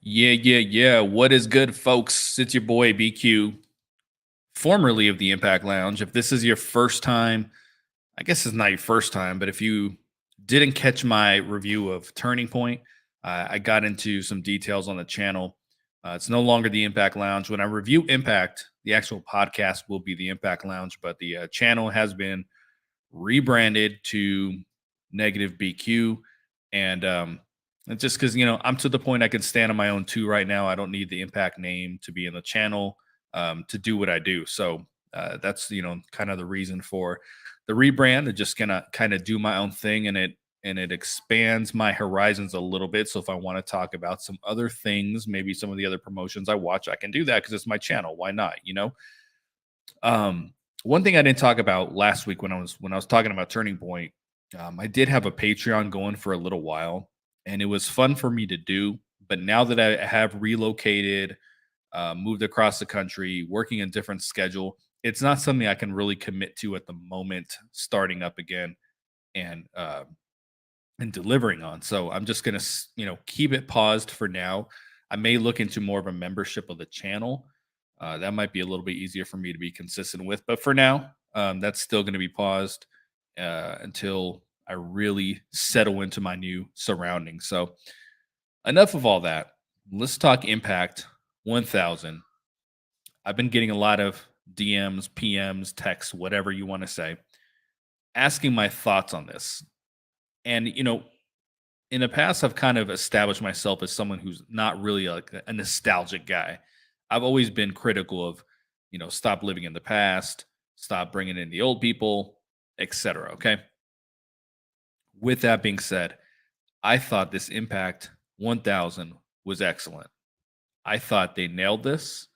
Yeah. What is good, folks? It's your boy BQ, formerly of the Impact Lounge. If this is your first time, I guess it's not your first time, but if you didn't catch my review of Turning Point, I got into some details on the channel. It's no longer the Impact Lounge. When I review Impact, the actual podcast will be the Impact Lounge, but the channel has been rebranded to Negative BQ. And it's just because, I'm to the point I can stand on my own too right now. I don't need the Impact name to be in the channel to do what I do. So that's, kind of the reason for the rebrand. To just gonna kind of do my own thing, and it expands my horizons a little bit. So if I want to talk about some other things, maybe some of the other promotions I watch, I can do that because it's my channel. Why not? Um, One thing I didn't talk about last week when I was talking about Turning Point, I did have a Patreon going for a little while, and it was fun for me to do. But now that I have relocated, moved across the country, working a different schedule, it's not something I can really commit to at the moment. Starting up again and delivering on, so I'm just gonna keep it paused for now. I may look into more of a membership of the channel. That might be a little bit easier for me to be consistent with. But for now, that's still going to be paused until I really settle into my new surroundings. So, enough of all that. Let's talk Impact 1000. I've been getting a lot of DMs, PMs, texts, whatever you want to say, asking my thoughts on this. And, in the past, I've kind of established myself as someone who's not really like a nostalgic guy. I've always been critical of, stop living in the past, stop bringing in the old people, etc. Okay. With that being said, I thought this Impact 1000 was excellent. I thought they nailed this.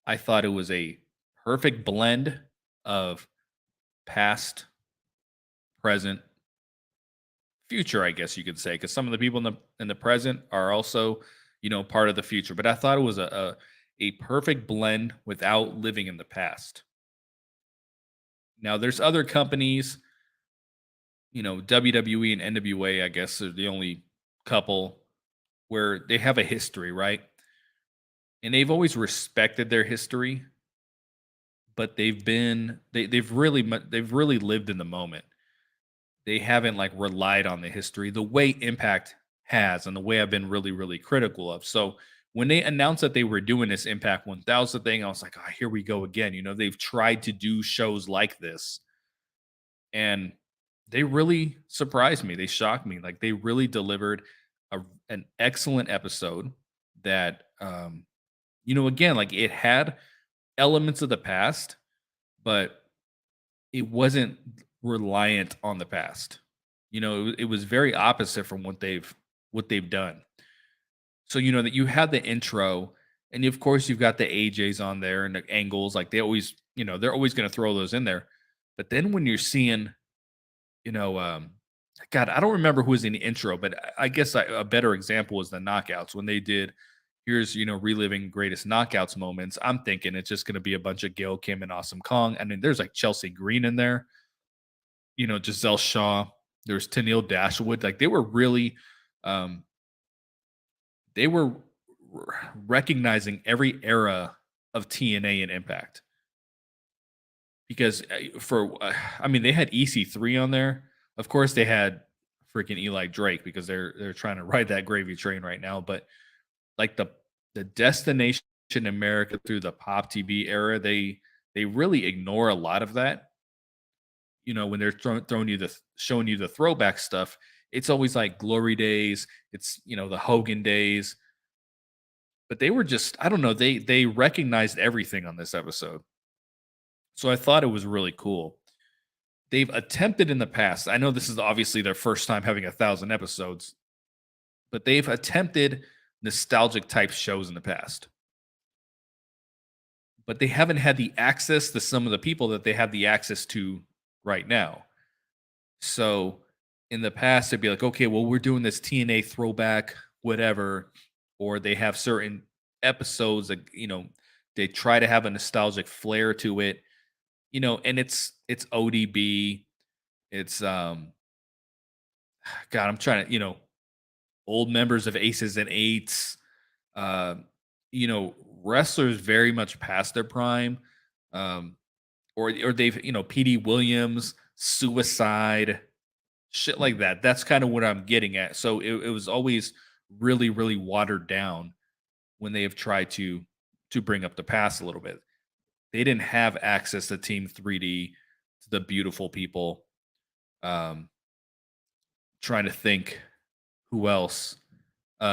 I thought it was a perfect blend of past, present, future, I guess you could say, because some of the people in the present are also, part of the future. But I thought it was a perfect blend without living in the past. Now, there's other companies, WWE and NWA, I guess, are the only couple where they have a history, right? And they've always respected their history, but they've really lived in the moment. They haven't like relied on the history the way Impact has, and the way I've been really, really critical of. So when they announced that they were doing this Impact 1000 thing, I was like, oh, here we go again. They've tried to do shows like this, and they really surprised me. They shocked me. Like they really delivered an excellent episode that, again, like it had elements of the past, but it wasn't reliant on the past. It was very opposite from what they've done. So that you had the intro, and of course you've got the AJs on there and the angles. Like they're always going to throw those in there. But then when you're seeing, you know, God, I don't remember who was in the intro, but I guess a better example was the knockouts when they did. Here's reliving greatest knockouts moments. I'm thinking it's just going to be a bunch of Gail Kim and Awesome Kong. I mean, there's like Chelsea Green in there, Giselle Shaw. There's Tennille Dashwood. Like um, they were recognizing every era of TNA and Impact because I mean, they had EC3 on there. Of course, they had freaking Eli Drake because they're trying to ride that gravy train right now. But like the Destination America through the Pop TV era, they really ignore a lot of that. When they're throwing you showing you the throwback stuff, it's always like glory days. It's the Hogan days, but they were just, I don't know, they recognized everything on this episode. So I thought it was really cool. They've attempted in the past. I know this is obviously their first time having 1,000 episodes, but they've attempted nostalgic type shows in the past. But they haven't had the access to some of the people that they have the access to right now. So in the past, they'd be like, okay, well, we're doing this TNA throwback, whatever, or they have certain episodes that they try to have a nostalgic flair to it, and it's ODB, it's God, I'm trying to old members of Aces and Eights, Uh, you know, wrestlers very much past their prime, um, or they've PD Williams, Suicide, shit like that. That's kind of what I'm getting at. So it was always really really watered down when they have tried to bring up the past a little bit. They didn't have access to Team 3D, to the beautiful people. Um, trying to think who else,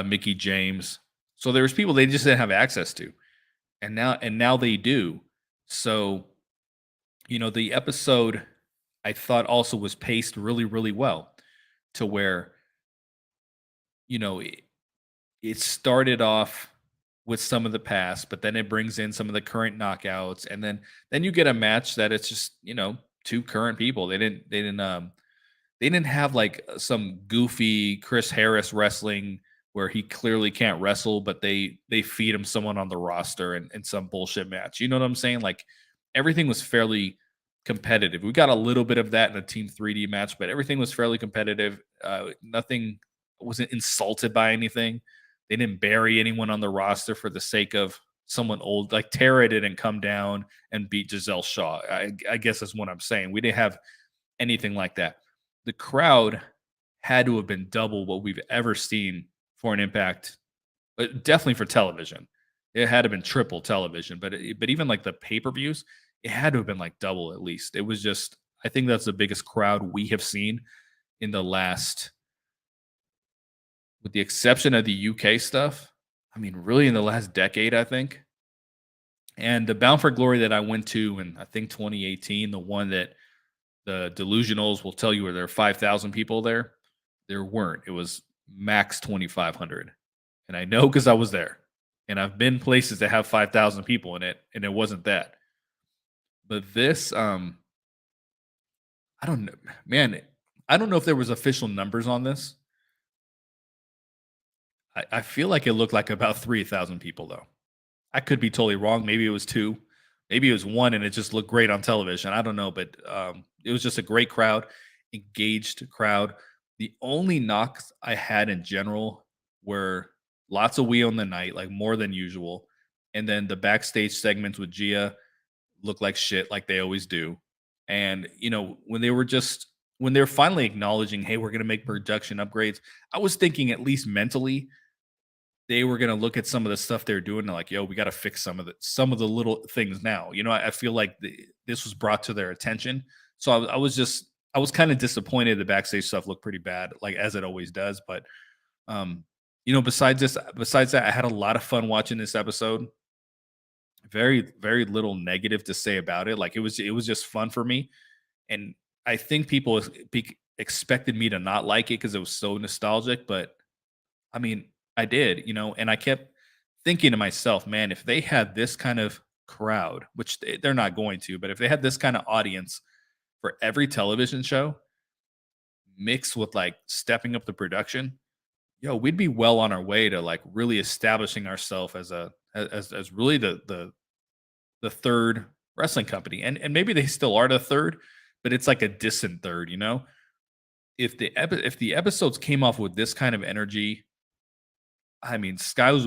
Mickey James. So there was people they just didn't have access to, and now they do. So the episode I thought also was paced really really well, to where it started off with some of the past, but then it brings in some of the current knockouts, and then you get a match that it's just two current people. They didn't have like some goofy Chris Harris wrestling where he clearly can't wrestle, but they feed him someone on the roster in some bullshit match. You know what I'm saying? Like everything was fairly competitive. We got a little bit of that in a Team 3D match, but everything was fairly competitive. Nothing wasn't insulted by anything. They didn't bury anyone on the roster for the sake of someone old. Like Tara didn't come down and beat Giselle Shaw. I guess that's what I'm saying. We didn't have anything like that. The crowd had to have been double what we've ever seen for an Impact, but definitely for television. It had to have been triple television, but even like the pay-per-views, it had to have been like double at least. It was just I think that's the biggest crowd we have seen in the last, with the exception of the UK stuff. I mean, really in the last decade, I think. And the Bound for Glory that I went to in I think 2018, the one that the delusionals will tell you where there are 5,000 people there. There weren't. It was max 2,500. And I know because I was there. And I've been places that have 5,000 people in it, and it wasn't that. But this, I don't know, man. I don't know if there was official numbers on this. I feel like it looked like about 3,000 people, though. I could be totally wrong. Maybe it was two, maybe it was one, and it just looked great on television. I don't know, but it was just a great crowd, engaged crowd. The only knocks I had in general were lots of we on the night, like more than usual, and then the backstage segments with Gia looked like shit, like they always do. And when they were finally acknowledging, hey, we're gonna make production upgrades, I was thinking at least mentally they were gonna look at some of the stuff they're doing and like, yo, we got to fix some of the little things now. I feel like this was brought to their attention, so I was kind of disappointed. The backstage stuff looked pretty bad, like as it always does. But besides that, I had a lot of fun watching this episode. Very very little negative to say about it. Like it was just fun for me, and I think people expected me to not like it because it was so nostalgic, but I mean, I did, and I kept thinking to myself, man, if they had this kind of crowd, which they're not going to, but if they had this kind of audience for every television show mixed with like stepping up the production, we'd be well on our way to like really establishing ourselves as really the third wrestling company. And maybe they still are the third, but it's like a distant third. If the episodes came off with this kind of energy, I mean, skies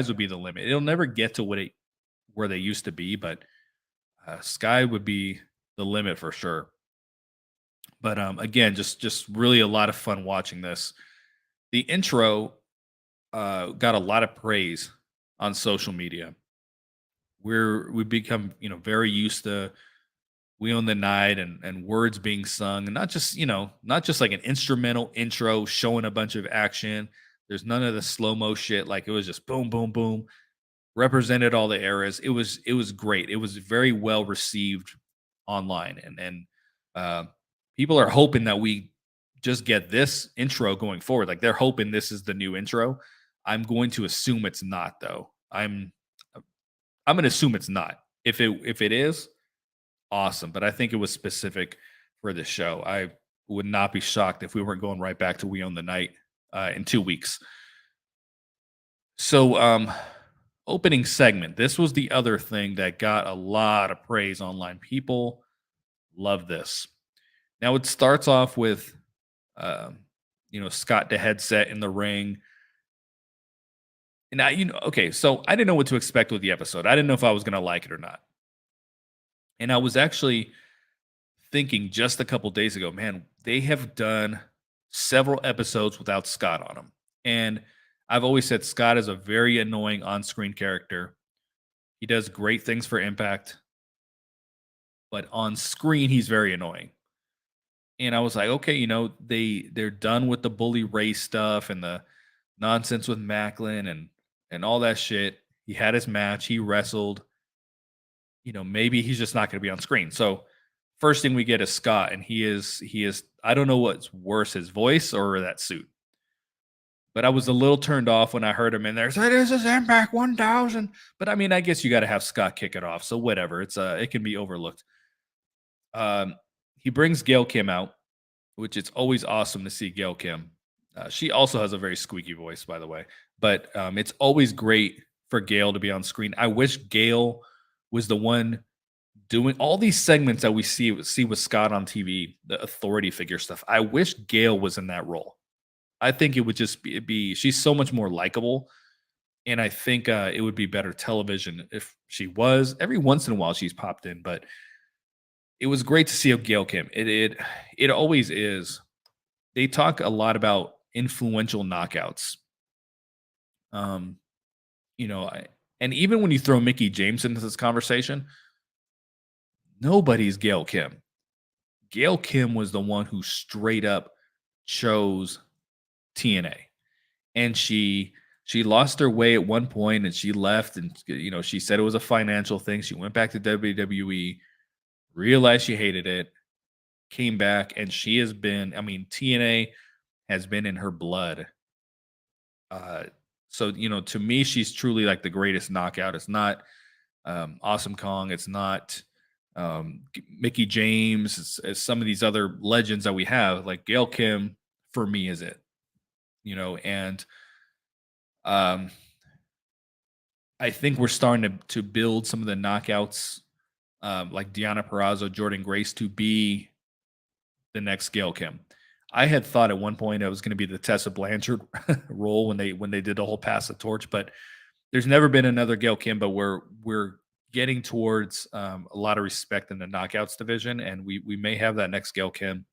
would be the limit. It'll never get to where they used to be, but sky would be the limit for sure. But again, just really a lot of fun watching this. The intro got a lot of praise on social media. We become very used to we own the night and words being sung, and not just like an instrumental intro showing a bunch of action. There's none of the slow mo shit. Like it was just boom, boom, boom, represented all the eras. It was great. It was very well received online, and people are hoping that we just get this intro going forward. Like they're hoping this is the new intro. I'm going to assume it's not, though. I'm going to assume it's not. If it is, awesome. But I think it was specific for this show. I would not be shocked if we weren't going right back to We Own the Night in 2 weeks. So, opening segment. This was the other thing that got a lot of praise online. People love this. Now it starts off with, um, Scott the headset in the ring. And okay, so I didn't know what to expect with the episode. I didn't know if I was gonna like it or not. And I was actually thinking just a couple days ago, man, they have done several episodes without Scott on them. And I've always said Scott is a very annoying on-screen character. He does great things for Impact, but on screen he's very annoying. And I was like, okay, they're done with the bully Ray stuff and the nonsense with Macklin and all that shit. He had his match, he wrestled. Maybe he's just not going to be on screen. So first thing we get is Scott, and he is. I don't know what's worse, his voice or that suit. But I was a little turned off when I heard him in there. So this is Impact 1000. But I mean, I guess you got to have Scott kick it off. So whatever, it can be overlooked. He brings Gail Kim out, which it's always awesome to see Gail Kim. She also has a very squeaky voice, by the way. But it's always great for Gail to be on screen. I wish Gail was the one doing all these segments that we see with Scott on TV, the authority figure stuff. I wish Gail was in that role. I think it would just be she's so much more likable, and I think it would be better television if she was. Every once in a while, she's popped in, but it was great to see Gail Kim. It always is. They talk a lot about influential knockouts. Um, and even when you throw Mickey James into this conversation, nobody's Gail Kim. Gail Kim was the one who straight up chose TNA. And she lost her way at one point and she left and she said it was a financial thing. She went back to WWE, realized she hated it, came back, and she has been, I mean, TNA has been in her blood. So to me, she's truly like the greatest knockout. It's not Awesome Kong. It's not Mickey James. It's some of these other legends that we have. Like Gail Kim, for me, is it. And um, I think we're starting to build some of the knockouts, like Deonna Purrazzo, Jordan Grace, to be the next Gail Kim. I had thought at one point it was going to be the Tessa Blanchard role when they did the whole pass the torch, but there's never been another Gail Kim. But we're getting towards a lot of respect in the knockouts division, and we may have that next Gail Kim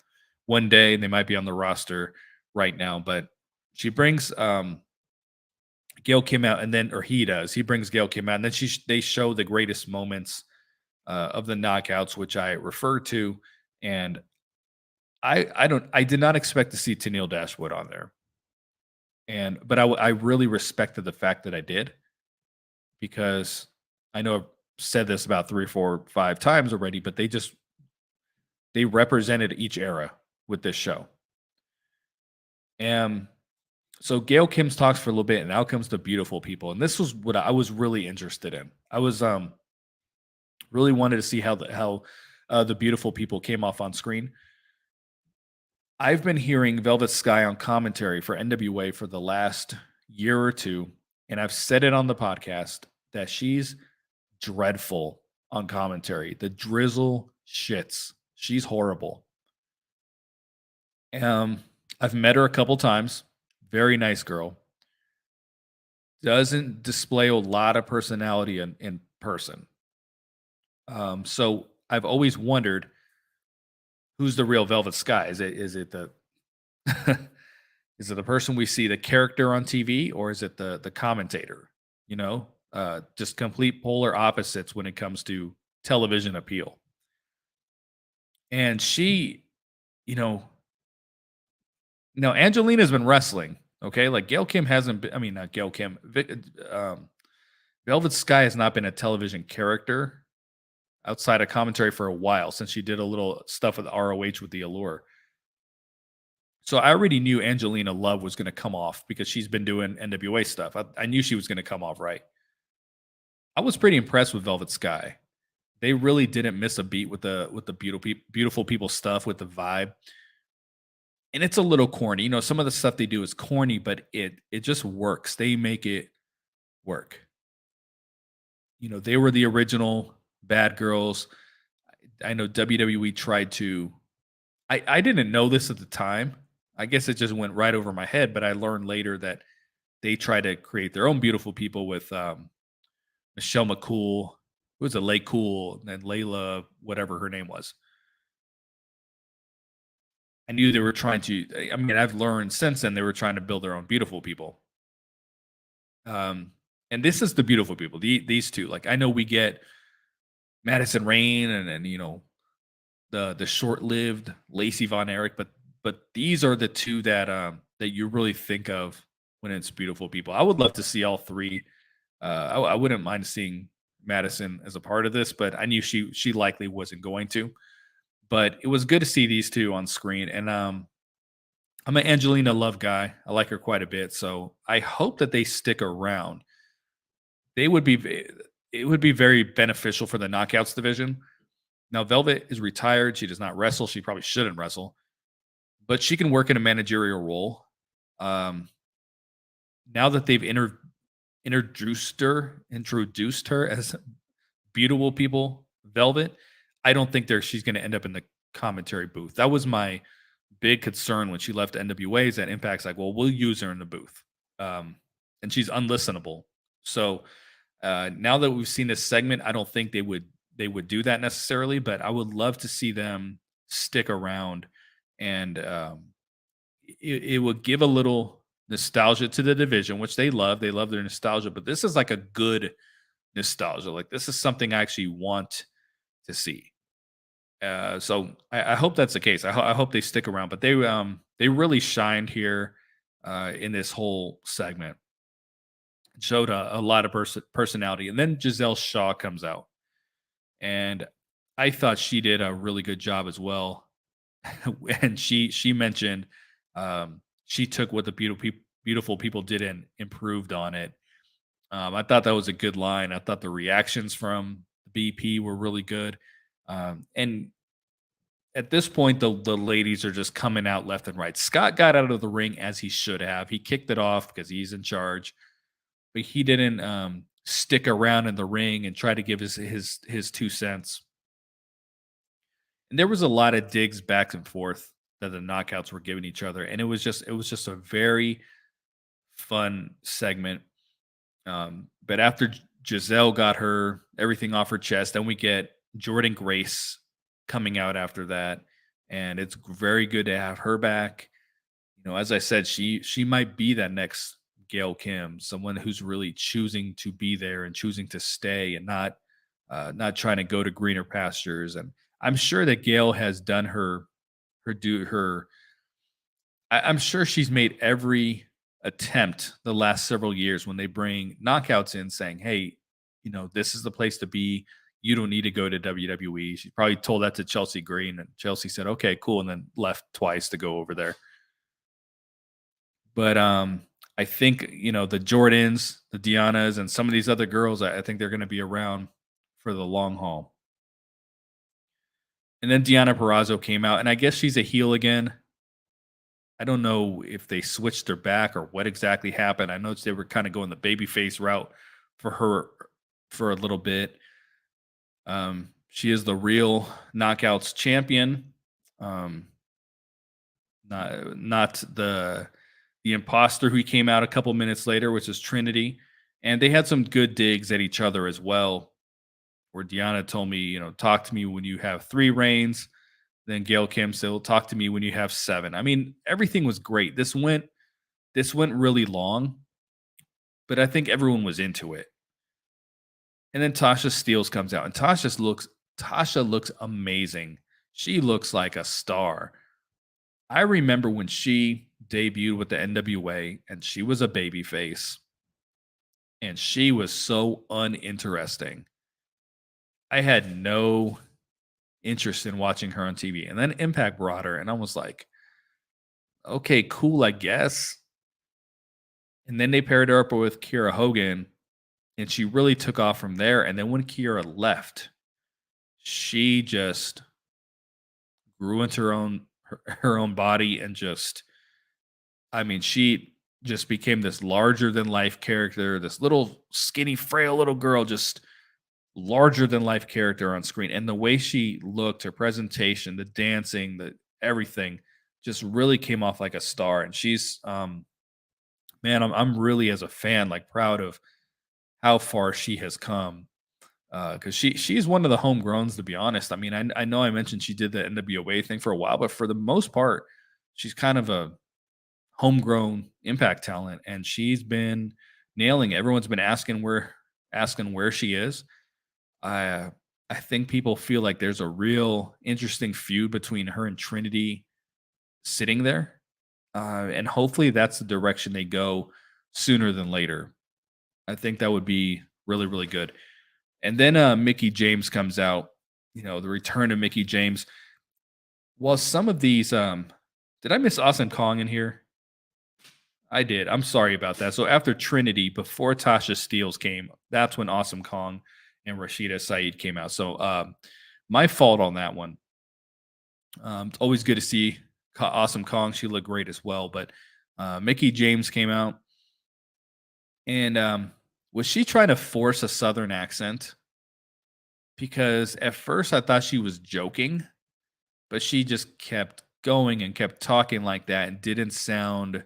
one day. They might be on the roster right now, but she brings Gail Kim out, and then or he does. He brings Gail Kim out, and then they show the greatest moments of the knockouts, which I refer to, and I did not expect to see Tennille Dashwood on there, but I really respected the fact that I did, because I know I've said this about 3, 4, 5 times already, but they represented each era with this show. And so Gail Kim's talks for a little bit, and out comes the beautiful people. And this was what I was really interested in. I was really wanted to see how the beautiful people came off on screen. I've been hearing Velvet Sky on commentary for NWA for the last year or two, and I've said it on the podcast that she's dreadful on commentary. The drizzle shits. She's horrible. I've met her a couple times. Very nice girl. Doesn't display a lot of personality in person. So I've always wondered, who's the real Velvet Sky? Is it the is it the person we see, the character on TV, or is it the commentator? Just complete polar opposites when it comes to television appeal. And she, now Angelina's been wrestling. Okay, like Gail Kim hasn't been. I mean, not Gail Kim. Velvet Sky has not been a television character outside of commentary for a while, since she did a little stuff with ROH with the Allure. So I already knew Angelina Love was going to come off because she's been doing NWA stuff. I knew she was going to come off right. I was pretty impressed with Velvet Sky. They really didn't miss a beat with the beautiful people stuff, with the vibe. And it's a little corny. Some of the stuff they do is corny, but it just works. They make it work. They were the original bad girls. I know WWE tried to. I didn't know this at the time. I guess it just went right over my head, but I learned later that they try to create their own beautiful people with Michelle McCool, who was a Lay Cool, and then Layla, whatever her name was. I knew they were trying to. I mean, I've learned since then they were trying to build their own beautiful people. Um, and this is the beautiful people. These two, like I know we get Madison Rain and the short-lived Lacey Von Erich, but these are the two that that you really think of when it's beautiful people. I would love to see all three. I wouldn't mind seeing Madison as a part of this, but I knew she likely wasn't going to. But it was good to see these two on screen, and I'm an Angelina Love guy. I like her quite a bit, so I hope that they stick around. They would be it would be very beneficial for the knockouts division. Now, Velvet is retired. She does not wrestle. She probably shouldn't wrestle, but she can work in a managerial role. Um, now that they've introduced her as beautiful people, Velvet, I don't think she's going to end up in the commentary booth. That was my big concern when she left NWA. Is that Impact's like, well, we'll use her in the booth, um, and she's unlistenable. So now that we've seen this segment, I don't think they would do that necessarily, but I would love to see them stick around, and it would give a little nostalgia to the division, which they love. They love their nostalgia, but this is like a good nostalgia. Like this is something I actually want to see. So I hope that's the case. I hope they stick around, but they really shined here in this whole segment. Showed a lot of personality, and then Giselle Shaw comes out, and I thought she did a really good job as well. And she mentioned she took what the beautiful people did and improved on it. I thought that was a good line. I thought the reactions from BP were really good. And at this point, the ladies are just coming out left and right. Scott got out of the ring as he should have. He kicked it off because he's in charge, but he didn't stick around in the ring and try to give his 2 cents. And there was a lot of digs back and forth that the knockouts were giving each other, and it was just a very fun segment. But after Giselle got her everything off her chest, then we get Jordan Grace coming out after that, and it's very good to have her back. As I said, she might be that next Gail Kim, someone who's really choosing to be there and choosing to stay and not trying to go to greener pastures. And I'm sure that Gail has done her do her. I'm sure she's made every attempt the last several years when they bring knockouts in, saying, "Hey, this is the place to be. You don't need to go to WWE." She probably told that to Chelsea Green, and Chelsea said, "Okay, cool," and then left twice to go over there. But I think the Jordans, the Dianas, and some of these other girls, I think they're going to be around for the long haul. And then Deanna Perrazzo came out, and I guess she's a heel again. I don't know if they switched her back or what exactly happened. I noticed they were kind of going the babyface route for her for a little bit. She is the real knockouts champion. Um, not the imposter who came out a couple minutes later, which is Trinity. And they had some good digs at each other as well. Where Deanna told me, talk to me when you have 3 reigns. Then Gail Kim said, "Well, talk to me when you have 7." I mean, everything was great. This went really long, but I think everyone was into it. And then Tasha Steeles comes out, and Tasha looks amazing. She looks like a star. I remember when she debuted with the NWA, and she was a babyface, and she was so uninteresting. I had no interest in watching her on TV. And then Impact brought her, and I was like, okay, cool, I guess. And then they paired her up with Kiera Hogan, and she really took off from there. And then when Kiera left, she just grew into her own body, and she just became this larger than life character, this little skinny, frail little girl, just larger than life character on screen. And the way she looked, her presentation, the dancing, the everything just really came off like a star. And she's man, I'm really as a fan like proud of how far she has come. Because she's one of the homegrowns, to be honest. I mean, I know I mentioned she did the NWA thing for a while, but for the most part, she's kind of a homegrown Impact talent, and she's been nailing it. Everyone's been asking where she is. I I think people feel like there's a real interesting feud between her and Trinity sitting there, and hopefully that's the direction they go sooner than later. I think that would be really really good. And then Mickey James comes out. The return of Mickey James. Well, some of these, did I miss Awesome Kong in here? I did. I'm sorry about that. So after Trinity, before Tasha Steeles came, that's when Awesome Kong and Rashida Saeed came out. So my fault on that one. It's always good to see Awesome Kong. She looked great as well. But Mickey James came out, and was she trying to force a Southern accent? Because at first I thought she was joking, but she just kept going and kept talking like that and didn't sound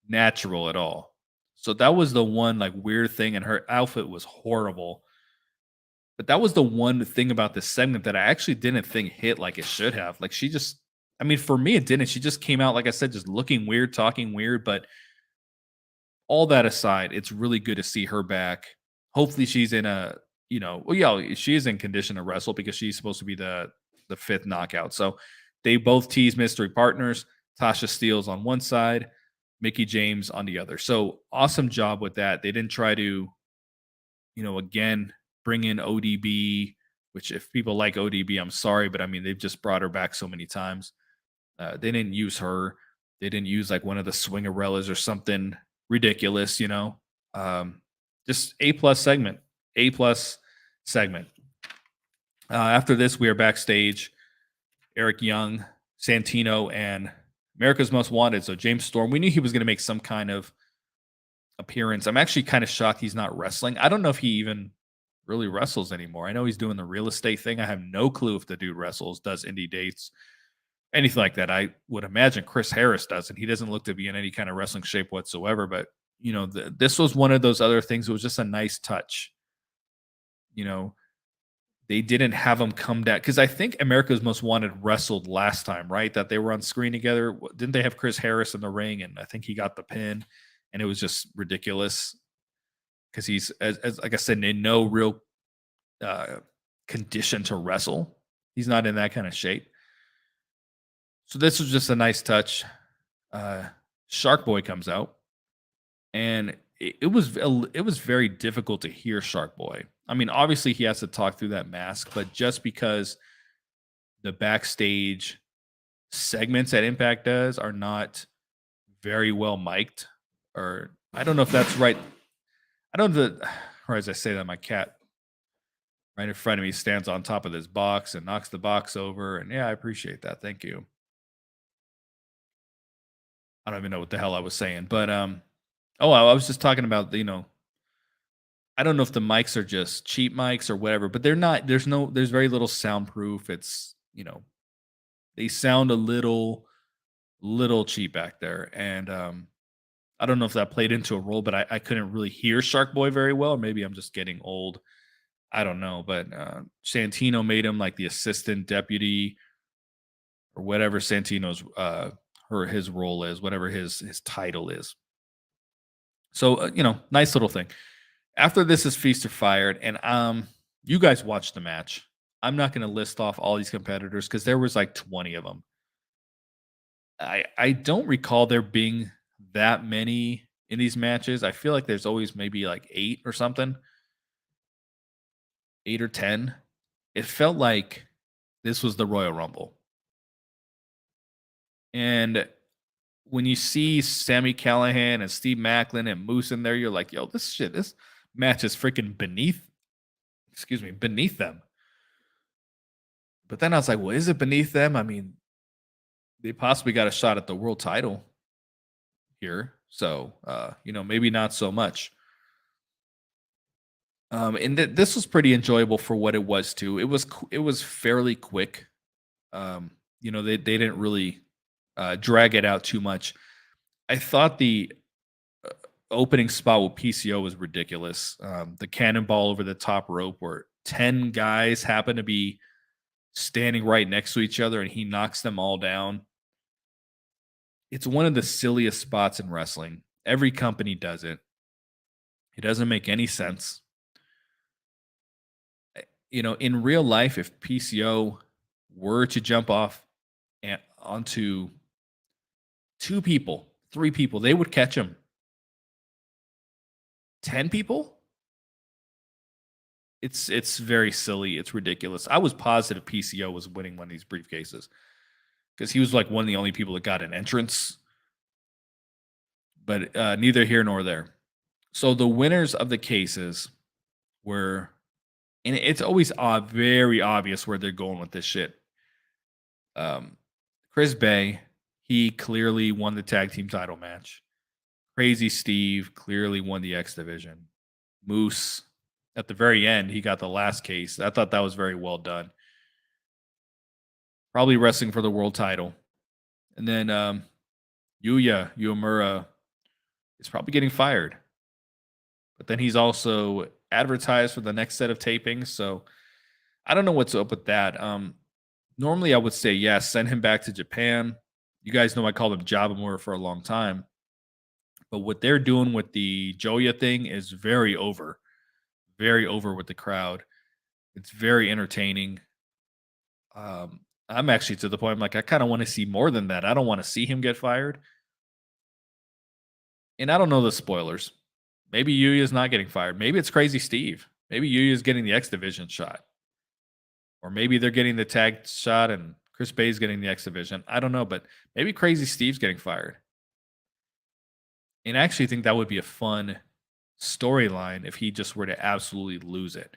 natural at all. So that was the one like weird thing, and her outfit was horrible. But that was the one thing about this segment that I actually didn't think hit like it should have. Like she just, I mean, for me, it didn't. She just came out, like I said, just looking weird, talking weird. But all that aside, it's really good to see her back. Hopefully, she's in well, yeah, she is in condition to wrestle because she's supposed to be the fifth knockout. So they both tease mystery partners. Tasha Steeles on one side, Mickey James on the other. So awesome job with that. They didn't try to, again, bring in ODB, which if people like ODB, I'm sorry, but I mean, they've just brought her back so many times. They didn't use her. They didn't use like one of the swingerellas or something ridiculous. Just A plus segment, A plus segment. After this, we are backstage. Eric Young, Santino, and America's Most Wanted. So James Storm, we knew he was going to make some kind of appearance. I'm actually kind of shocked he's not wrestling. I don't know if he even really wrestles anymore. I know he's doing the real estate thing. I have no clue if the dude wrestles, does indie dates, anything like that. I would imagine Chris Harris does, and he doesn't look to be in any kind of wrestling shape whatsoever. But this was one of those other things. It was just a nice touch. You know, they didn't have him come down because I think America's Most Wanted wrestled last time, right? That they were on screen together. Didn't they have Chris Harris in the ring? And I think he got the pin, and it was just ridiculous because he's, as like I said, in no real uh, condition to wrestle. He's not in that kind of shape. So this was just a nice touch. Uh, Shark Boy comes out, and it was very difficult to hear Shark Boy. I mean, obviously he has to talk through that mask, but just because the backstage segments that Impact does are not very well mic'd, or I don't know if that's right. I don't know, or as I say that, my cat right in front of me stands on top of this box and knocks the box over. And yeah, I appreciate that. Thank you. I don't even know what the hell I was saying, but oh, I was just talking about I don't know if the mics are just cheap mics or whatever, but they're not. There's very little soundproof. It's they sound a little cheap back there, and I don't know if that played into a role, but I couldn't really hear Shark Boy very well. Or maybe I'm just getting old. I don't know, but Santino made him like the assistant deputy or whatever Santino's his role is, whatever his title is. So nice little thing. After this is Feast or Fired, and you guys watched the match. I'm not going to list off all these competitors because there was like 20 of them. I don't recall there being that many in these matches. I feel like there's always maybe like 8 or something, 8 or 10. It felt like this was the Royal Rumble. And when you see Sammy Callahan and Steve Macklin and Moose in there, you're like, yo, this match is freaking beneath them. But then I was like, well, is it beneath them? I mean, they possibly got a shot at the world title here. So, maybe not so much. And this was pretty enjoyable for what it was too. It was fairly quick. They didn't really drag it out too much. I thought the opening spot with PCO was ridiculous. The cannonball over the top rope where 10 guys happen to be standing right next to each other and he knocks them all down. It's one of the silliest spots in wrestling. Every company does it. It doesn't make any sense. In real life, if PCO were to jump off onto two people, three people, they would catch him. 10 people? It's very silly. It's ridiculous. I was positive PCO was winning one of these briefcases because he was like one of the only people that got an entrance. But neither here nor there. So the winners of the cases were, and it's always very obvious where they're going with this shit. Chris Bay, he clearly won the tag team title match. Crazy Steve clearly won the X division. Moose, at the very end, he got the last case. I thought that was very well done. Probably wrestling for the world title. And then Yuya Uemura is probably getting fired. But then he's also advertised for the next set of tapings. So I don't know what's up with that. Normally I would say, yes, send him back to Japan. You guys know I called him Jabamura for a long time. But what they're doing with the Joya thing is very over with the crowd. It's very entertaining. I'm actually to the point I'm like, I kind of want to see more than that. I don't want to see him get fired. And I don't know the spoilers. Maybe Yuya's not getting fired. Maybe it's Crazy Steve. Maybe Yuya's getting the X Division shot. Or maybe they're getting the tag shot and Chris Bay's getting the X Division. I don't know, but maybe Crazy Steve's getting fired. And I actually think that would be a fun storyline if he just were to absolutely lose it.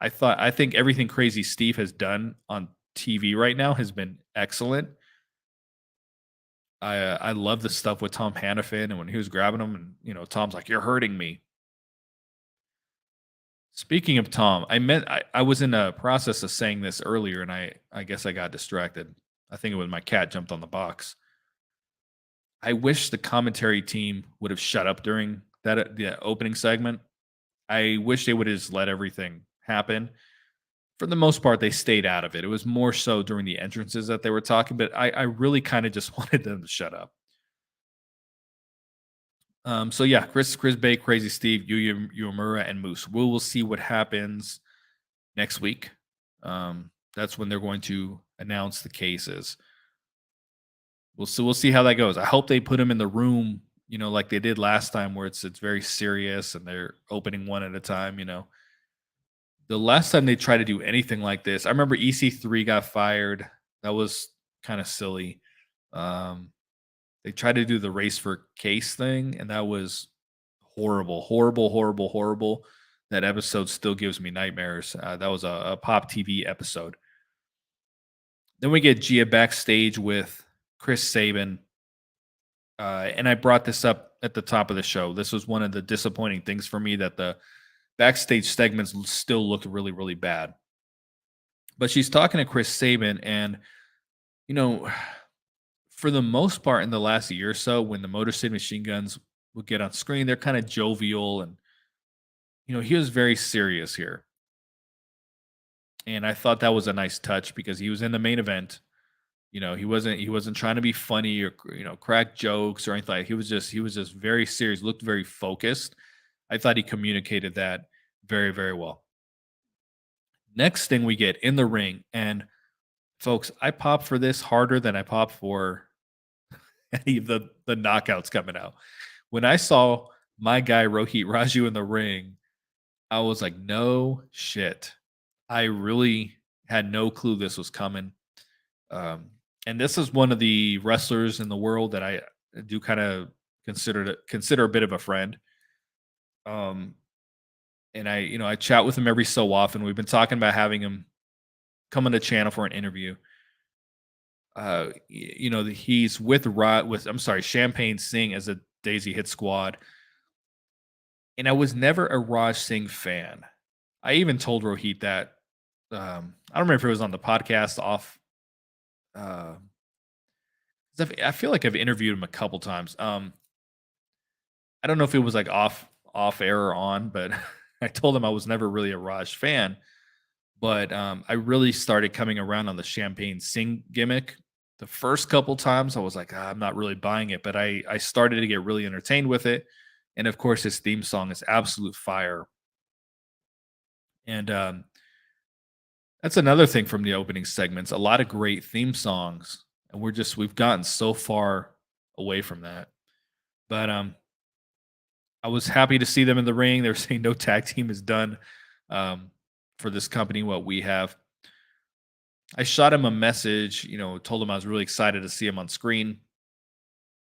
I think everything Crazy Steve has done on TV right now has been excellent. I love the stuff with Tom Hannafin and when he was grabbing him and Tom's like, "You're hurting me." Speaking of Tom, I was in a process of saying this earlier and I guess I got distracted. I think it was my cat jumped on the box. I wish the commentary team would have shut up during the opening segment. I wish they would have just let everything happen. For the most part, they stayed out of it. It was more so during the entrances that they were talking, but I really kind of just wanted them to shut up. So yeah, Chris Bay, Crazy Steve, Yuya Uemura, and Moose. We'll see what happens next week. That's when they're going to announce the cases. We'll see how that goes. I hope they put him in the room, like they did last time, where it's very serious and they're opening one at a time. The last time they tried to do anything like this, I remember EC3 got fired. That was kind of silly. They tried to do the race for case thing, and that was horrible, horrible, horrible, horrible. That episode still gives me nightmares. That was a Pop TV episode. Then we get Gia backstage with Chris Sabin. And I brought this up at the top of the show. This was one of the disappointing things for me, that the backstage segments still looked really, really bad. But she's talking to Chris Sabin, and for the most part in the last year or so, when the Motor City Machine Guns would get on screen, they're kind of jovial, and he was very serious here. And I thought that was a nice touch because he was in the main event. He wasn't trying to be funny or crack jokes or anything. He was just very serious, looked very focused. I thought he communicated that very, very well. Next thing we get in the ring, and folks, I pop for this harder than I pop for any of the knockouts coming out. When I saw my guy Rohit Raju in the ring, I was like, no shit. I really had no clue this was coming. And this is one of the wrestlers in the world that I do kind of consider a bit of a friend. And I chat with him every so often. We've been talking about having him come on the channel for an interview. He's with Champagne Singh as a Daisy Hit Squad. And I was never a Raj Singh fan. I even told Rohit that. I don't remember if it was on the podcast off. I feel like I've interviewed him a couple times. I don't know if it was like off air or on, but I told him I was never really a Raj fan. But I really started coming around on the champagne sing gimmick. The first couple times I was like, "Ah, I'm not really buying it, but I started to get really entertained with it. And of course, his theme song is absolute fire. And that's another thing from the opening segments. A lot of great theme songs, and we've gotten so far away from that. But I was happy to see them in the ring. They're saying no tag team is done for this company. What we have, I shot him a message. Told him I was really excited to see him on screen.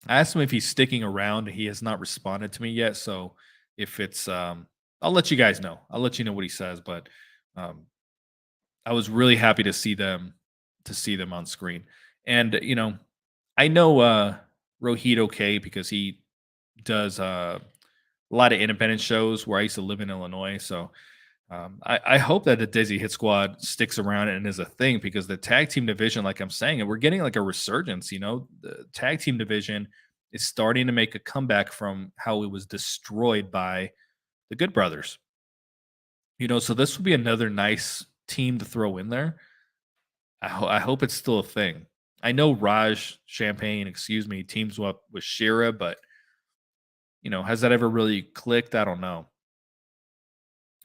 I asked him if he's sticking around. He has not responded to me yet. So if it's, I'll let you guys know. I'll let you know what he says. But um, I was really happy to see them on screen. And I know Rohit okay because he does a lot of independent shows where I used to live in Illinois. So I hope that the Dizzy Hit Squad sticks around and is a thing because the tag team division, like I'm saying, and we're getting like a resurgence. The tag team division is starting to make a comeback from how it was destroyed by the Good Brothers. So this will be another nice team to throw in there. I hope it's still a thing. I know Raj Champagne, excuse me, teams up with Shira, but has that ever really clicked? I don't know.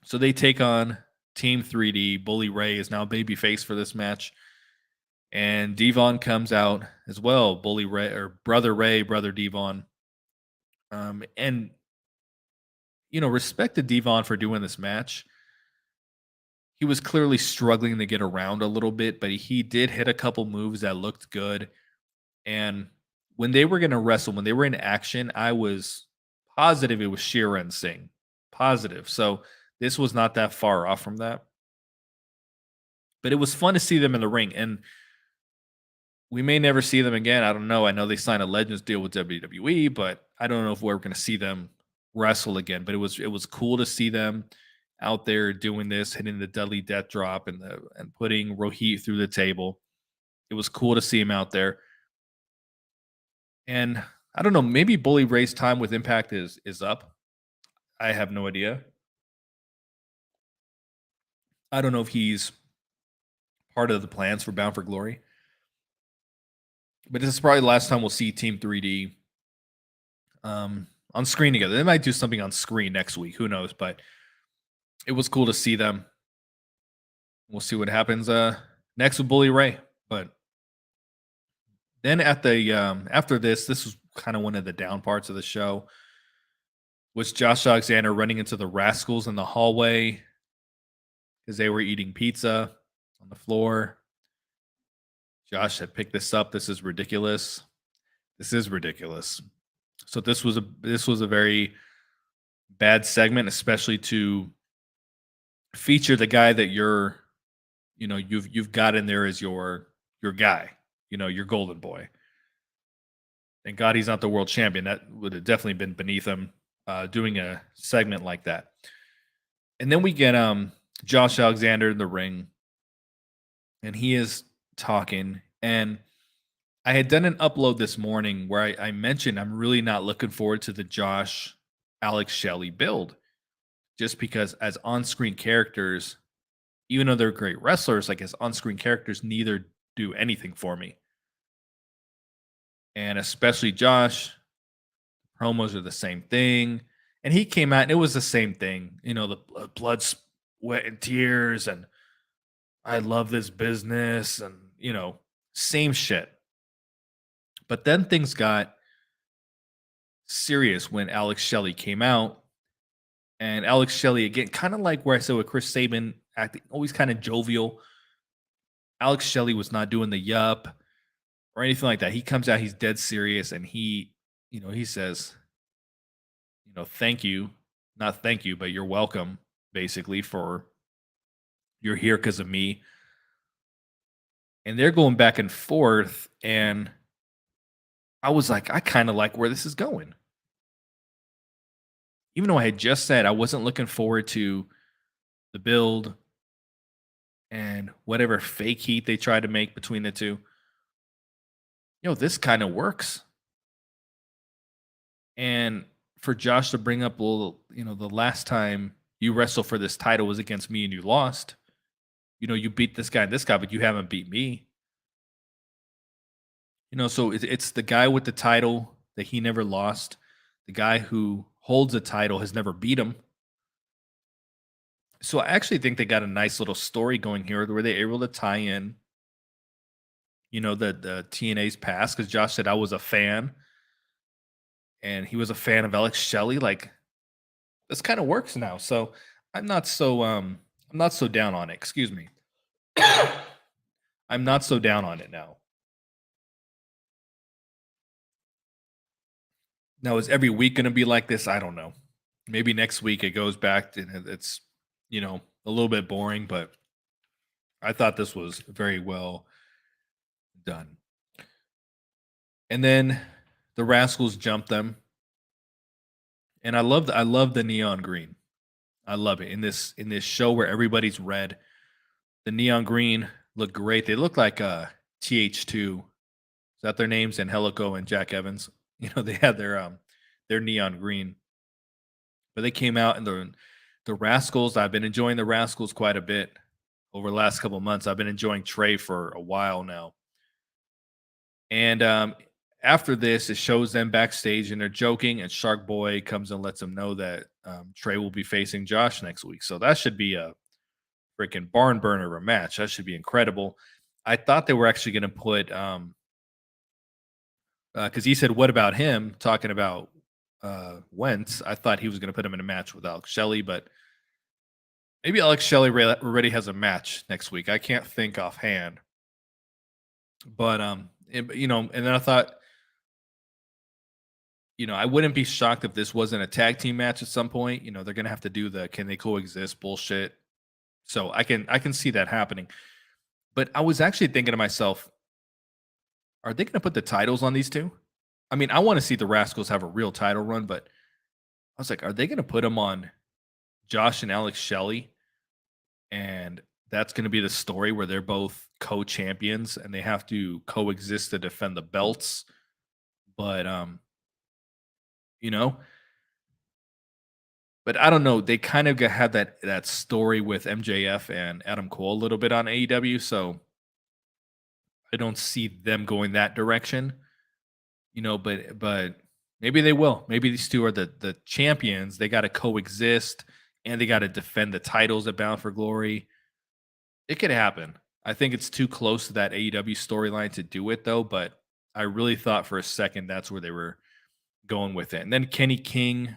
So they take on Team 3D. Bully Ray is now babyface for this match. And Devon comes out as well. Bully Ray or Brother Ray, Brother Devon. And respect to Devon for doing this match. He was clearly struggling to get around a little bit, but he did hit a couple moves that looked good. And when they were going to wrestle, when they were in action, I was positive it was Shira and Singh. Positive. So this was not that far off from that. But it was fun to see them in the ring. And we may never see them again. I don't know. I know they signed a Legends deal with WWE, but I don't know if we're going to see them wrestle again. But it was cool to see them out there doing this, hitting the Dudley Death Drop and putting Rohit through the table. It was cool to see him out there. And I don't know, maybe Bully Ray's time with Impact is up. I have no idea. I don't know if he's part of the plans for Bound for Glory. But this is probably the last time we'll see Team 3D on screen together. They might do something on screen next week. Who knows? But it was cool to see them. We'll see what happens next with Bully Ray. But then after this was kind of one of the down parts of the show. Was Josh Alexander running into the Rascals in the hallway because they were eating pizza on the floor. Josh had picked this up. This is ridiculous. This is ridiculous. So this was a very bad segment, especially to feature the guy that you've got in there as your guy, your golden boy. Thank God he's not the world champion. That would have definitely been beneath him doing a segment like that. And then we get Josh Alexander in the ring, and he is talking. And I had done an upload this morning where I mentioned I'm really not looking forward to the Josh Alex Shelley build, just because as on-screen characters, even though they're great wrestlers, like as on-screen characters, neither do anything for me. And especially Josh, promos are the same thing. And he came out and it was the same thing. The blood, sweat, and tears, and I love this business, and same shit. But then things got serious when Alex Shelley came out. And Alex Shelley, again, kind of like where I said with Chris Sabin, acting always kind of jovial. Alex Shelley was not doing the yup or anything like that. He comes out, he's dead serious, and he says, thank you, not thank you, but you're welcome, basically, for you're here because of me. And they're going back and forth, and I was like, I kind of like where this is going. Even though I had just said I wasn't looking forward to the build and whatever fake heat they tried to make between the two. This kind of works. And for Josh to bring up, well, the last time you wrestled for this title was against me and you lost. You beat this guy, but you haven't beat me. So it's the guy with the title that he never lost. The guy who holds a title has never beat him. So I actually think they got a nice little story going here where they're able to tie in, the TNA's past, because Josh said I was a fan and he was a fan of Alex Shelley. Like, this kind of works now. So I'm not so down on it. Excuse me. I'm not so down on it now. Now, is every week going to be like this? I don't know. Maybe next week it goes back and it's, a little bit boring, but I thought this was very well done. And then the Rascals jumped them, and I love the neon green. I love it in this show where everybody's red. The neon green looked great. They look like TH2. Is that their names? And Helico and Jack Evans. They had their neon green. But they came out and the Rascals. I've been enjoying the Rascals quite a bit over the last couple of months. I've been enjoying Trey for a while now. And after this, it shows them backstage and they're joking, and Shark Boy comes and lets them know that Trey will be facing Josh next week. So that should be a freaking barn burner of a match. That should be incredible. I thought they were actually going to put because he said, "What about him?" Talking about Wentz. I thought he was going to put him in a match with Alex Shelley, but maybe Alex Shelley already has a match next week. I can't think offhand, but and then I thought, I wouldn't be shocked if this wasn't a tag team match at some point. They're gonna have to do the can they coexist bullshit. So I can see that happening. But I was actually thinking to myself, are they gonna put the titles on these two? I mean, I want to see the Rascals have a real title run, but I was like, are they gonna put them on Josh and Alex Shelley? And that's gonna be the story where they're both co-champions and they have to coexist to defend the belts. But you know, But I don't know, they kind of had that story with MJF and Adam Cole a little bit on AEW, so I don't see them going that direction, but maybe they will. Maybe these 2 are the champions, they gotta coexist, and they gotta defend the titles at Bound for Glory. It could happen. I think it's too close to that AEW storyline to do it, though, but I really thought for a second that's where they were going with it. And then Kenny King,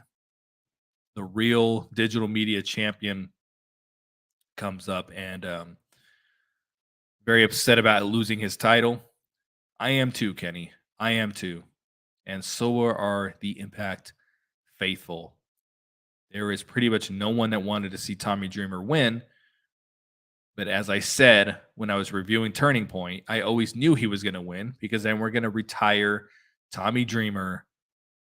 the real digital media champion, comes up and very upset about losing his title. I am too, Kenny. I am too. And so are the Impact faithful. There is pretty much no one that wanted to see Tommy Dreamer win. But as I said when I was reviewing Turning Point, I always knew he was going to win because then we're going to retire Tommy Dreamer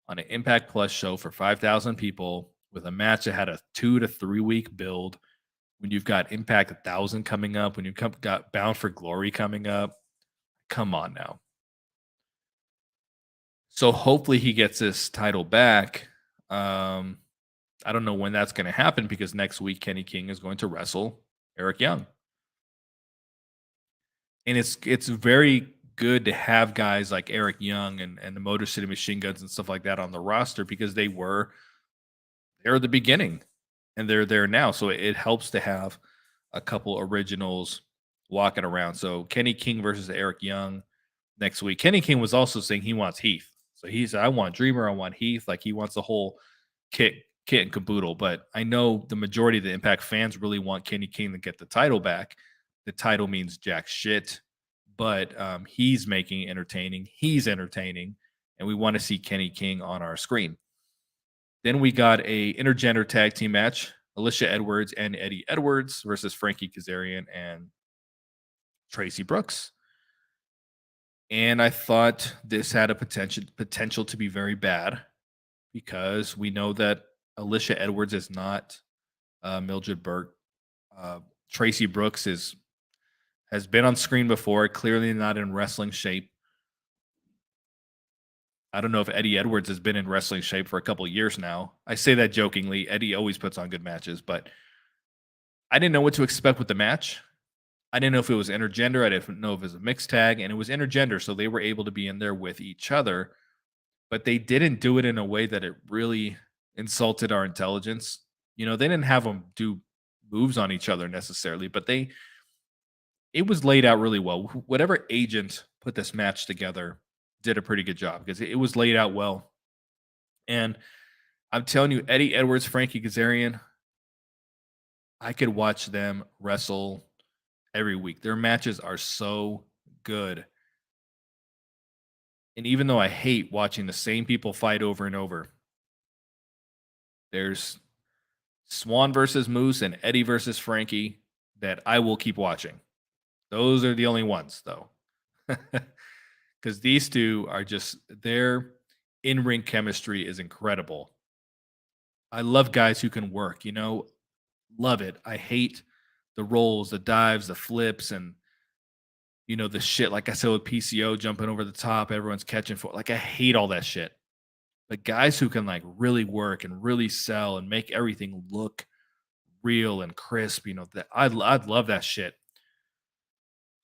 on an Impact Plus show for 5,000 people with a match that had a 2 to 3 week build. When you've got Impact 1,000 coming up, when you've got Bound for Glory coming up, come on now. So hopefully he gets this title back. I don't know when that's going to happen because next week Kenny King is going to wrestle Eric Young. And it's very good to have guys like Eric Young and the Motor City Machine Guns and stuff like that on the roster because they're the beginning and they're there now. So it helps to have a couple originals walking around. So Kenny King versus Eric Young next week. Kenny King was also saying he wants Heath. So he said, I want Dreamer, I want Heath. Like he wants the whole kit and caboodle. But I know the majority of the Impact fans really want Kenny King to get the title back. The title means jack shit, but he's making it entertaining. He's entertaining, and we want to see Kenny King on our screen. Then we got a intergender tag team match: Alicia Edwards and Eddie Edwards versus Frankie Kazarian and Tracy Brooks. And I thought this had a potential to be very bad because we know that Alicia Edwards is not Mildred Burke. Tracy Brooks has been on screen before, clearly not in wrestling shape. I don't know if Eddie Edwards has been in wrestling shape for a couple years now. I say that jokingly. Eddie always puts on good matches, but I didn't know what to expect with the match. I didn't know if it was intergender. I didn't know if it was a mixed tag, and it was intergender, so they were able to be in there with each other, but they didn't do it in a way that it really insulted our intelligence. They didn't have them do moves on each other necessarily, but it was laid out really well. Whatever agent put this match together did a pretty good job because it was laid out well. And I'm telling you, Eddie Edwards, Frankie Kazarian, I could watch them wrestle every week. Their matches are so good. And even though I hate watching the same people fight over and over, there's Swan versus Moose and Eddie versus Frankie that I will keep watching. Those are the only ones, though. Because these two are just, their in ring chemistry is incredible. I love guys who can work, love it. I hate the rolls, the dives, the flips, and the shit. Like I said with PCO jumping over the top, everyone's catching for. Like I hate all that shit. But guys who can like really work and really sell and make everything look real and crisp, that I'd love that shit.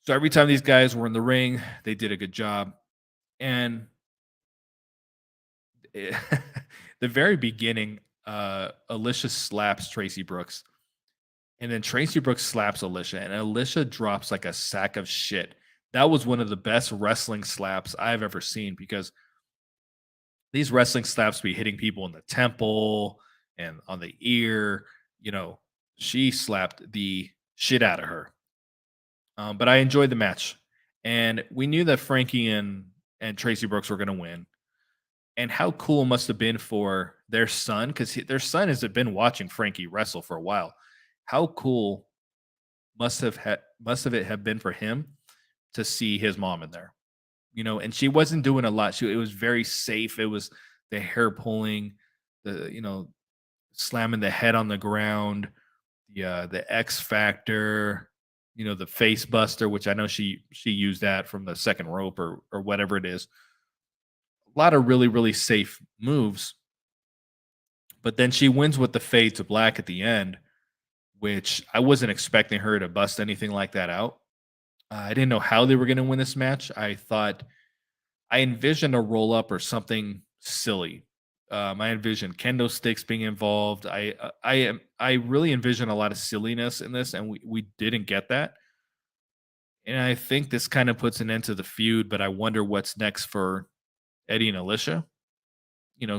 So every time these guys were in the ring, they did a good job. And the very beginning, Alicia slaps Tracy Brooks. And then Tracy Brooks slaps Alicia, and Alicia drops like a sack of shit. That was one of the best wrestling slaps I've ever seen because these wrestling slaps be hitting people in the temple and on the ear. She slapped the shit out of her. But I enjoyed the match, and we knew that Frankie and Tracy Brooks were going to win. And how cool it must have been for their son, because their son has been watching Frankie wrestle for a while. How cool must have it have been for him to see his mom in there, and she wasn't doing a lot. It was very safe. It was the hair pulling, the slamming the head on the ground, the X Factor, the face buster, which I know she used that from the second rope or whatever it is. A lot of really, really safe moves. But then she wins with the fade to black at the end, which I wasn't expecting her to bust anything like that out. I didn't know how they were going to win this match. I envisioned a roll up or something silly. I envisioned kendo sticks being involved. I really envisioned a lot of silliness in this, and we didn't get that. And I think this kind of puts an end to the feud. But I wonder what's next for Eddie and Alicia.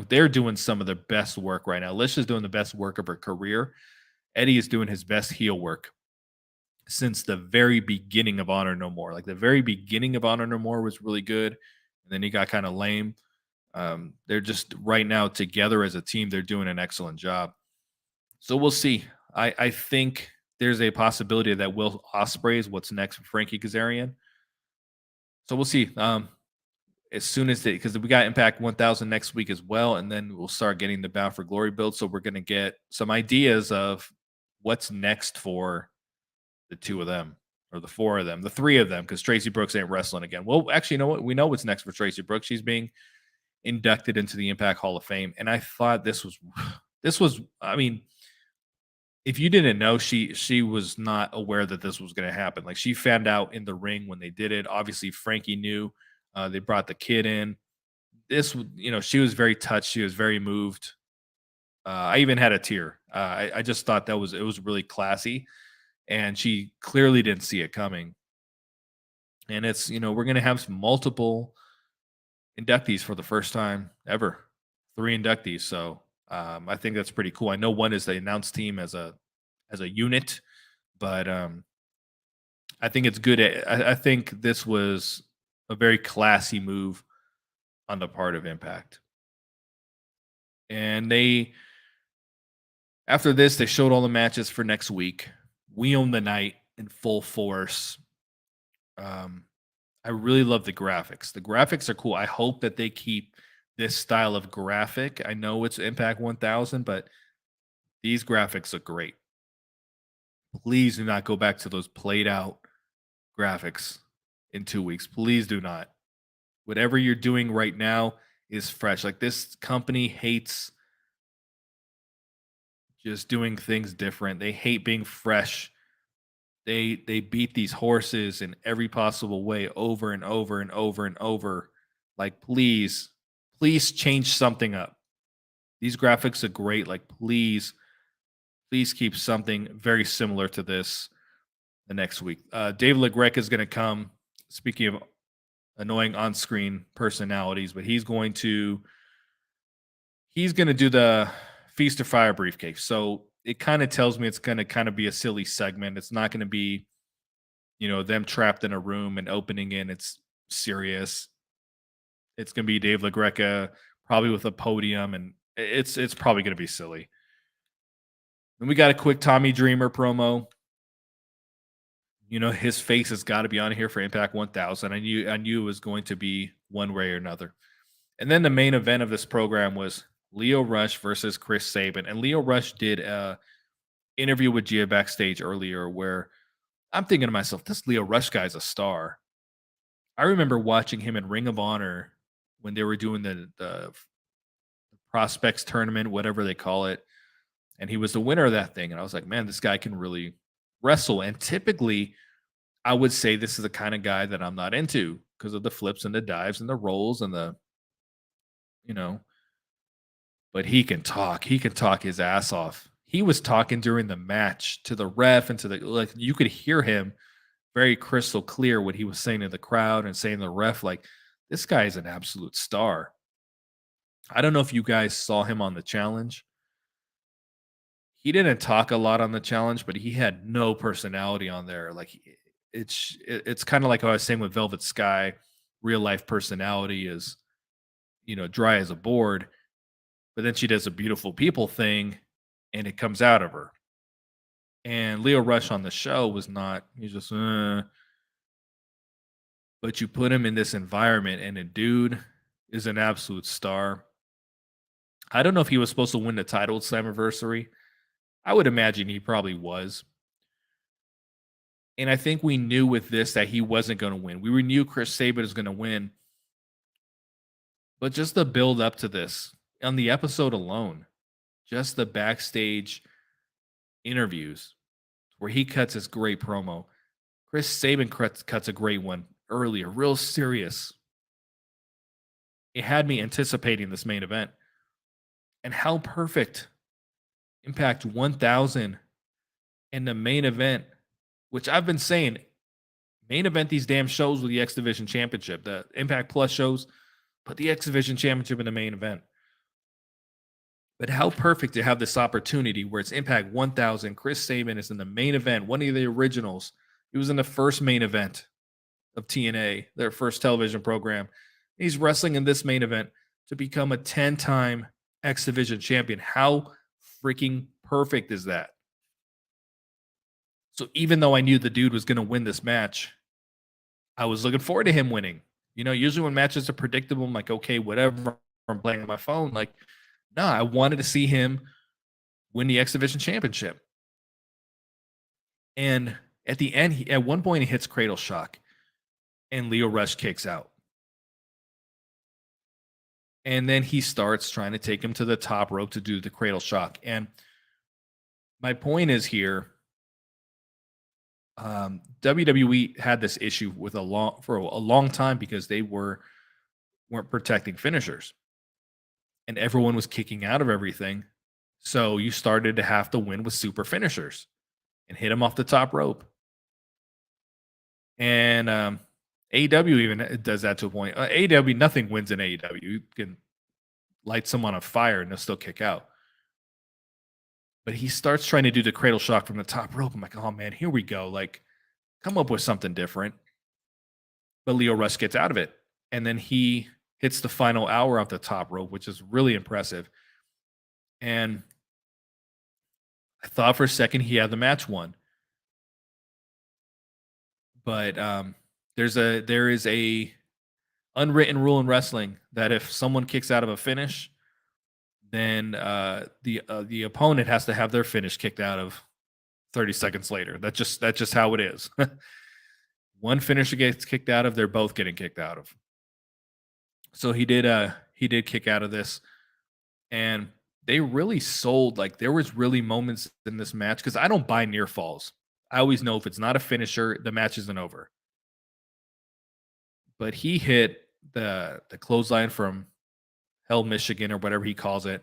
They're doing some of their best work right now. Alicia's doing the best work of her career. Eddie is doing his best heel work since the very beginning of Honor No More. Like the very beginning of Honor No More was really good, and then he got kind of lame. They're just right now together as a team. They're doing an excellent job. So we'll see. I think there's a possibility that Will Ospreay is what's next for Frankie Kazarian. So we'll see. As soon as because we got Impact 1000 next week as well, and then we'll start getting the Bound for Glory build. So we're going to get some ideas of what's next for the two of them, or the four of them, the three of them, because Tracy Brooks ain't wrestling again. Well, actually, you know what? We know what's next for Tracy Brooks. She's being inducted into the Impact Hall of Fame, and I thought this was. I mean, if you didn't know, she was not aware that this was going to happen. Like she found out in the ring when they did it. Obviously, Frankie knew. They brought the kid in. She was very touched. She was very moved. I even had a tear. I just thought it was really classy, and she clearly didn't see it coming. And it's we're gonna have some multiple inductees for the first time ever, 3 inductees. So I think that's pretty cool. I know one is the announced team as a unit, but I think it's good. I think this was a very classy move on the part of Impact. And after this, they showed all the matches for next week. We own the night in full force. I really love the graphics. The graphics are cool. I hope that they keep this style of graphic. I know it's Impact 1000, but these graphics look great. Please do not go back to those played out graphics in 2 weeks. Please do not. Whatever you're doing right now, is fresh. Like this company hates just doing things different. They hate being fresh. They beat these horses in every possible way over and over and over and over. Like please change something up. These graphics are great. Like please keep something very similar to this the next week. Dave LaGreca is going to come. Speaking of annoying on-screen personalities, but he's going to do the Feast or Fire briefcase. So it kind of tells me it's going to kind of be a silly segment. It's not going to be, them trapped in a room and opening in. It's serious. It's going to be Dave LaGreca probably with a podium, and it's probably going to be silly. Then we got a quick Tommy Dreamer promo. His face has got to be on here for Impact 1000. I knew it was going to be one way or another. And then the main event of this program was Leo Rush versus Chris Sabin. And Leo Rush did a interview with Gia backstage earlier where I'm thinking to myself, this Leo Rush guy's a star. I remember watching him in Ring of Honor when they were doing the prospects tournament, whatever they call it. And he was the winner of that thing. And I was like, man, this guy can really wrestle. And typically, I would say this is the kind of guy that I'm not into because of the flips and the dives and the rolls and you know, but he can talk. He can talk his ass off. He was talking during the match to the ref and to like you could hear him very crystal clear what he was saying to the crowd and saying to the ref, like, this guy is an absolute star. I don't know if you guys saw him on the challenge. He didn't talk a lot on the challenge, but he had no personality on there. Like it's kind of like how I was saying with Velvet Sky, real life personality is, dry as a board, but then she does a beautiful people thing and it comes out of her. And Leo Rush on the show was not, he's just, but you put him in this environment and a dude is an absolute star. I don't know if he was supposed to win the title at Slammiversary. I would imagine he probably was. And I think we knew with this that he wasn't going to win. We knew Chris Sabin was going to win. But just the build up to this on the episode alone, just the backstage interviews where he cuts his great promo. Chris Sabin cuts a great one earlier, real serious. It had me anticipating this main event. And how perfect Impact 1000 and the main event, which I've been saying, main event these damn shows with the X Division Championship, the Impact Plus shows, put the X Division Championship in the main event. But how perfect to have this opportunity where it's Impact 1000. Chris Sabin is in the main event, one of the originals. He was in the first main event of TNA, their first television program. He's wrestling in this main event to become a 10-time X Division champion. How freaking perfect is that? So even though I knew the dude was going to win this match, I was looking forward to him winning. Usually when matches are predictable, I'm like, okay, whatever. I'm playing on my phone. Like, no, I wanted to see him win the X Division Championship. And at the end, at one point, he hits Cradle Shock, and Leo Rush kicks out. And then he starts trying to take him to the top rope to do the Cradle Shock. And my point is here, WWE had this issue for a long time because they weren't protecting finishers, and everyone was kicking out of everything. So you started to have to win with super finishers and hit them off the top rope. And AEW even does that to a point. AEW, nothing wins in AEW. You can light someone on fire and they'll still kick out. But he starts trying to do the Cradle Shock from the top rope. I'm like, oh man, here we go. Like, come up with something different. But Leo Rush gets out of it. And then he hits the final hour off the top rope, which is really impressive. And I thought for a second he had the match won. But there is a unwritten rule in wrestling that if someone kicks out of a finish, then the opponent has to have their finish kicked out of 30 seconds later. That's just how it is. One finisher gets kicked out of, they're both getting kicked out of. So he did He did kick out of this, and they really sold. Like there was really moments in this match because I don't buy near falls. I always know if it's not a finisher, the match isn't over. But he hit the clothesline from Hell, Michigan, or whatever he calls it.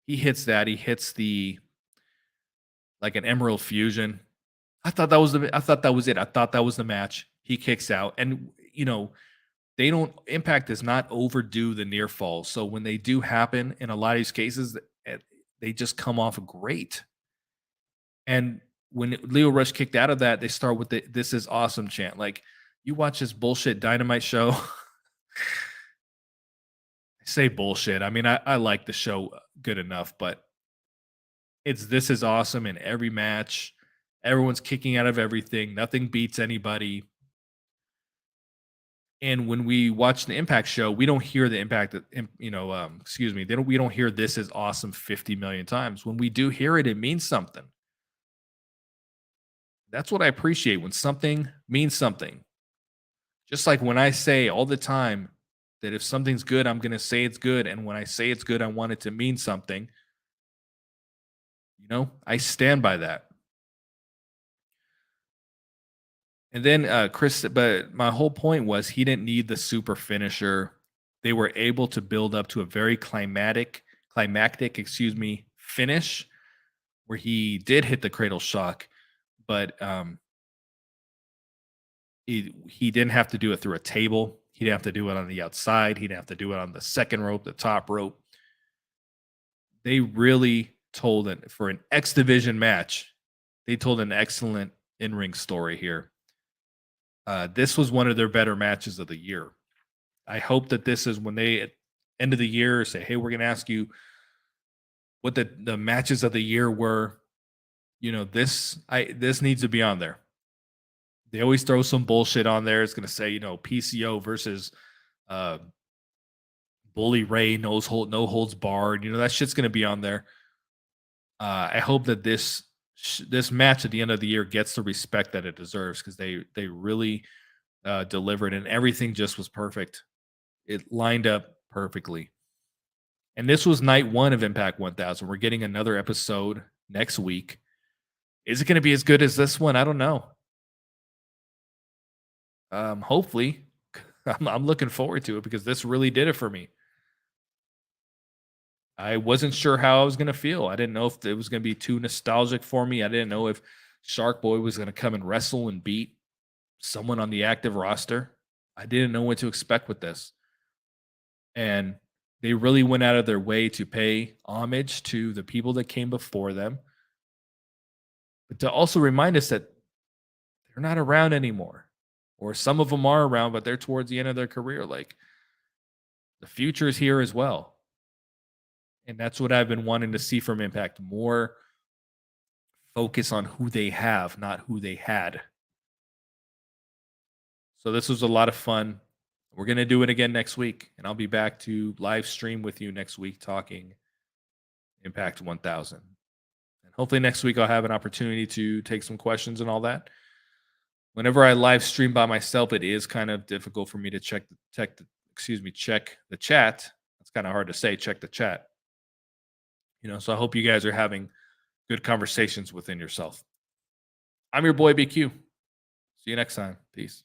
He hits that. He hits the like an Emerald Fusion. I thought that was it. I thought that was the match. He kicks out, and they don't. Impact does not overdo the near falls. So when they do happen in a lot of these cases, they just come off great. And when Leo Rush kicked out of that, they start with the "This is awesome" chant. Like you watch this bullshit Dynamite show. Say bullshit. I mean, I like the show good enough, but it's "This is awesome" in every match. Everyone's kicking out of everything. Nothing beats anybody. And when we watch the Impact show, we don't hear the Impact. Excuse me. We don't hear "This is awesome" 50 million times. When we do hear it, it means something. That's what I appreciate when something means something. Just like when I say all the time that if something's good, I'm going to say it's good. And when I say it's good, I want it to mean something. I stand by that. And then Chris, but my whole point was he didn't need the super finisher. They were able to build up to a very climactic, finish where he did hit the cradle shock, but he didn't have to do it through a table. He didn't have to do it on the outside. He didn't have to do it on the second rope, the top rope. They really told it for an X Division match. They told an excellent in-ring story here. This was one of their better matches of the year. I hope that this is when they at end of the year say, "Hey, we're going to ask you what the matches of the year were." This needs to be on there. They always throw some bullshit on there. It's going to say, PCO versus uh, Bully Ray, no holds barred. That shit's going to be on there. I hope that this match at the end of the year gets the respect that it deserves because they really delivered and everything just was perfect. It lined up perfectly. And this was night 1 of Impact 1000. We're getting another episode next week. Is it going to be as good as this one? I don't know. Hopefully. I'm looking forward to it because this really did it for me. I wasn't sure how I was going to feel. I didn't know if it was going to be too nostalgic for me. I didn't know if Shark Boy was going to come and wrestle and beat someone on the active roster. I didn't know what to expect with this. And they really went out of their way to pay homage to the people that came before them, but to also remind us that they're not around anymore. Or some of them are around, but they're towards the end of their career. Like the future is here as well. And that's what I've been wanting to see from Impact. More focus on who they have, not who they had. So this was a lot of fun. We're going to do it again next week. And I'll be back to live stream with you next week talking Impact 1000. And hopefully next week I'll have an opportunity to take some questions and all that. Whenever I live stream by myself, it is kind of difficult for me to check the chat. It's kind of hard to say, check the chat. So I hope you guys are having good conversations within yourself. I'm your boy BQ. See you next time. Peace.